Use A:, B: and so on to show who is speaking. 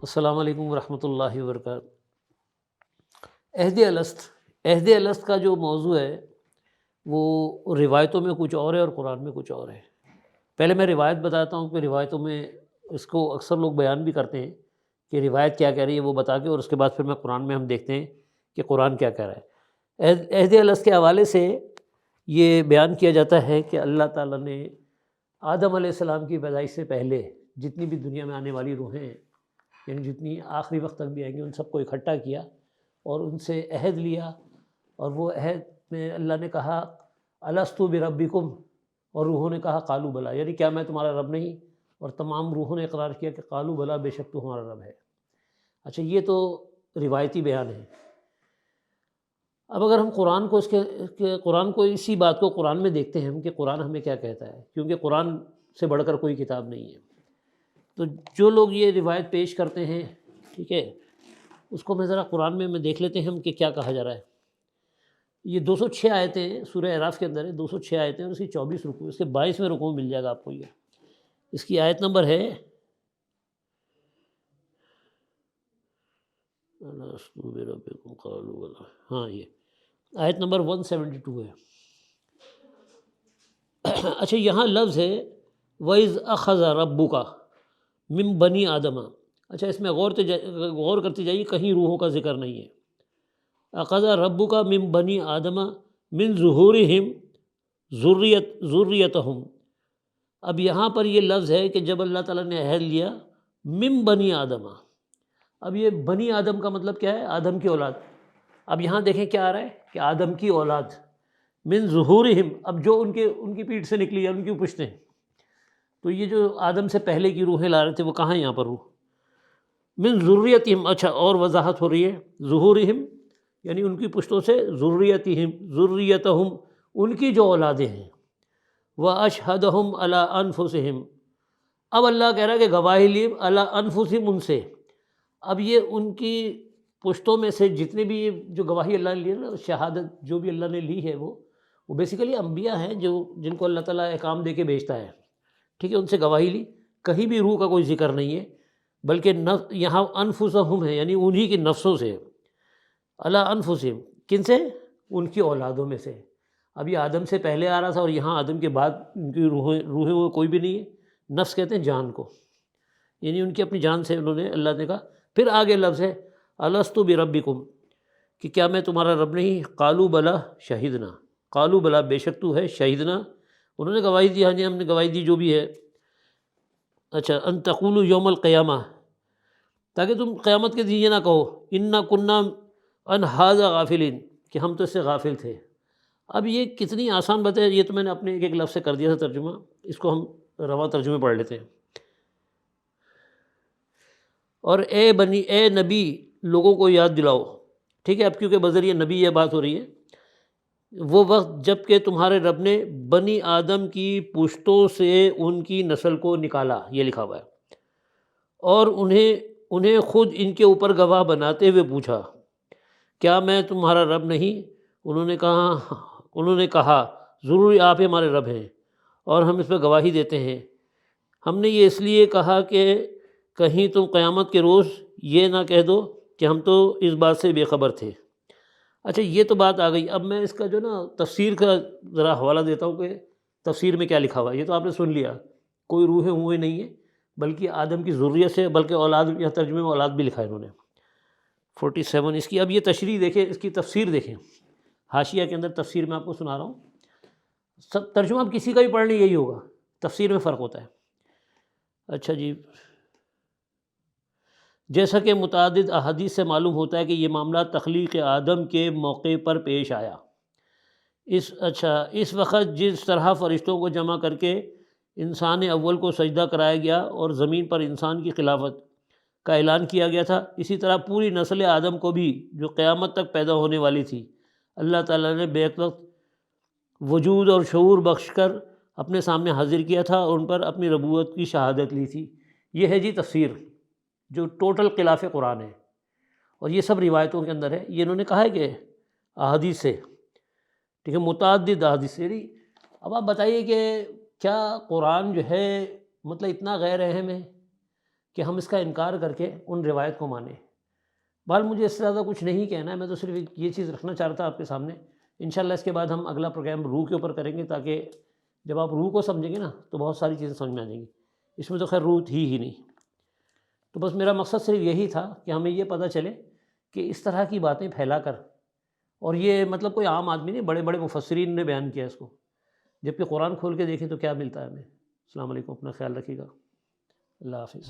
A: السلام علیکم ورحمۃ اللہ وبرکاتہ۔ عہد الست، عہد الست کا جو موضوع ہے وہ روایتوں میں کچھ اور ہے اور قرآن میں کچھ اور ہے۔ پہلے میں روایت بتاتا ہوں کہ روایتوں میں اس کو اکثر لوگ بیان بھی کرتے ہیں کہ روایت کیا کہہ رہی ہے وہ بتا کے، اور اس کے بعد پھر میں قرآن میں ہم دیکھتے ہیں کہ قرآن کیا کہہ رہا ہے۔ عہد الست کے حوالے سے یہ بیان کیا جاتا ہے کہ اللہ تعالیٰ نے آدم علیہ السلام کی پیدائش سے پہلے جتنی بھی دنیا میں آنے والی روحیں ہیں، یعنی جتنی آخری وقت تک بھی آئیں گی، ان سب کو اکٹھا کیا اور ان سے عہد لیا، اور وہ عہد میں اللہ نے کہا الست بربکم، اور روحوں نے کہا قالوا بلا، یعنی کیا میں تمہارا رب نہیں؟ اور تمام روحوں نے اقرار کیا کہ قالوا بلا، بے شک تو ہمارا رب ہے۔ اچھا، یہ تو روایتی بیان ہے۔ اب اگر ہم قرآن کو قرآن کو اسی بات کو قرآن میں دیکھتے ہیں ہم کہ قرآن ہمیں کیا کہتا ہے، کیونکہ قرآن سے بڑھ کر کوئی کتاب نہیں ہے، تو جو لوگ یہ روایت پیش کرتے ہیں، ٹھیک ہے، اس کو میں ذرا قرآن میں دیکھ لیتے ہیں ہم کہ کیا کہا جا رہا ہے۔ یہ 206 آیتیں ہیں، سورہ اعراف کے اندر ہے، 206 آیتیں اور اس کی 24 رکوع، اس کے 22ویں رکوع میں مل جائے گا آپ کو۔ یہ اس کی آیت نمبر ہے ہاں، یہ آیت نمبر 172 ہے۔ اچھا، یہاں لفظ ہے وَإِذْ أَخَذَ رَبُّكَ مِن بَنِي آدَمَ۔ اچھا، اس میں غور کرتے جائیے، کہیں روحوں کا ذکر نہیں ہے۔ اخذ ربک من بنی آدم من ظہورہم ذریتہم، اب یہاں پر یہ لفظ ہے کہ جب اللہ تعالیٰ نے عہد لیا من بنی آدم، اب یہ بنی آدم کا مطلب کیا ہے؟ آدم کی اولاد۔ اب یہاں دیکھیں کیا آ رہا ہے کہ آدم کی اولاد، من ظہورہم، اب جو ان کی پیٹھ سے نکلی ہے، ان کی پشتیں، تو یہ جو آدم سے پہلے کی روحیں لا رہے تھے وہ کہاں ہیں یہاں پر روح؟ من ذریتہم۔ اچھا، اور وضاحت ہو رہی ہے، ظہورہم یعنی ان کی پشتوں سے، ذریتہم ان کی جو اولادیں ہیں، واشہدہم علی انفسہم، اب اللہ کہہ رہا ہے کہ گواہی لی علی انفسہم، ان سے۔ اب یہ ان کی پشتوں میں سے جتنے بھی جو گواہی اللہ نے لی ہے نا، شہادت جو بھی اللہ نے لی ہے، وہ بیسیکلی انبیاء ہیں جن کو اللہ تعالیٰ احکام دے کے بھیجتا ہے، ٹھیک ہے، ان سے گواہی لی۔ کہیں بھی روح کا کوئی ذکر نہیں ہے، بلکہ یہاں انفسہم ہے، یعنی انہی کی نفسوں سے، علی انفسہم، کن سے؟ ان کی اولادوں میں سے۔ اب یہ آدم سے پہلے آ رہا تھا، اور یہاں آدم کے بعد ان کی روحیں وہ کوئی بھی نہیں ہے۔ نفس کہتے ہیں جان کو، یعنی ان کی اپنی جان سے انہوں نے، اللہ نے کہا۔ پھر آگے لفظ ہے الست بربکم، کہ کیا میں تمہارا رب نہیں؟ قالوا بلا شہدنا، قالوا بلا، بے شک تو ہے، شہدنا، انہوں نے گواہی دی، ہاں جی ہم نے گواہی دی جو بھی ہے۔ اچھا، ان تقولوا یوم القیامہ، تاکہ تم قیامت کے دن یہ نہ کہو انا کنا عن ھذا غافلین، کہ ہم تو اس سے غافل تھے۔ اب یہ کتنی آسان بات ہے، یہ تو میں نے اپنے ایک لفظ سے کر دیا تھا ترجمہ، اس کو ہم رواں ترجمے پڑھ لیتے ہیں۔ اور اے نبی، لوگوں کو یاد دلاؤ، ٹھیک ہے، اب کیونکہ بذریعہ نبی یہ بات ہو رہی ہے، وہ وقت جب کہ تمہارے رب نے بنی آدم کی پشتوں سے ان کی نسل کو نکالا، یہ لکھا ہوا ہے، اور انہیں خود ان کے اوپر گواہ بناتے ہوئے پوچھا کیا میں تمہارا رب نہیں؟ انہوں نے کہا ضرور آپ ہمارے رب ہیں، اور ہم اس پہ گواہی دیتے ہیں۔ ہم نے یہ اس لیے کہا کہ کہیں تم قیامت کے روز یہ نہ کہہ دو کہ ہم تو اس بات سے بے خبر تھے۔ اچھا، یہ تو بات آ گئی۔ اب میں اس کا جو نا تفسیر کا ذرا حوالہ دیتا ہوں کہ تفسیر میں کیا لکھا ہوا ہے۔ یہ تو آپ نے سن لیا، کوئی روحیں ہوئے نہیں ہیں، بلکہ آدم کی ذریت سے، بلکہ اولاد، یا ترجمے میں اولاد بھی لکھا ہے انہوں نے۔ 47 اس کی، اب یہ تشریح دیکھیں، اس کی تفسیر دیکھیں، حاشیہ کے اندر تفسیر میں آپ کو سنا رہا ہوں۔ سب ترجمہ اب کسی کا بھی پڑھ لیں یہی ہوگا، تفسیر میں فرق ہوتا ہے۔ اچھا جی، جیسا کہ متعدد احادیث سے معلوم ہوتا ہے کہ یہ معاملہ تخلیق آدم کے موقع پر پیش آیا۔ اس وقت جس طرح فرشتوں کو جمع کر کے انسان اول کو سجدہ کرایا گیا اور زمین پر انسان کی خلافت کا اعلان کیا گیا تھا، اسی طرح پوری نسل آدم کو بھی جو قیامت تک پیدا ہونے والی تھی، اللہ تعالیٰ نے بیک وقت وجود اور شعور بخش کر اپنے سامنے حاضر کیا تھا، اور ان پر اپنی ربوت کی شہادت لی تھی۔ یہ ہے جی تفسیر، جو ٹوٹل خلاف قرآن ہے، اور یہ سب روایتوں کے اندر ہے۔ یہ انہوں نے کہا ہے کہ احادیث سے، ٹھیک ہے، متعدد احادیث سے۔ اب آپ بتائیے کہ کیا قرآن جو ہے مطلب اتنا غیر اہم ہے کہ ہم اس کا انکار کر کے ان روایت کو مانیں۔ بہرحال مجھے اس سے زیادہ کچھ نہیں کہنا ہے، میں تو صرف یہ چیز رکھنا چاہ رہا تھا آپ کے سامنے۔ انشاءاللہ اس کے بعد ہم اگلا پروگرام روح کے اوپر کریں گے، تاکہ جب آپ روح کو سمجھیں گے نا تو بہت ساری چیزیں سمجھ میں آ جائیں گی۔ اس میں تو خیر روح تھی ہی نہیں۔ تو بس میرا مقصد صرف یہی تھا کہ ہمیں یہ پتہ چلے کہ اس طرح کی باتیں پھیلا کر، اور یہ مطلب کوئی عام آدمی نہیں، بڑے بڑے مفسرین نے بیان کیا اس کو، جبکہ قرآن کھول کے دیکھیں تو کیا ملتا ہے ہمیں۔ السلام علیکم، اپنا خیال رکھیے گا، اللہ حافظ۔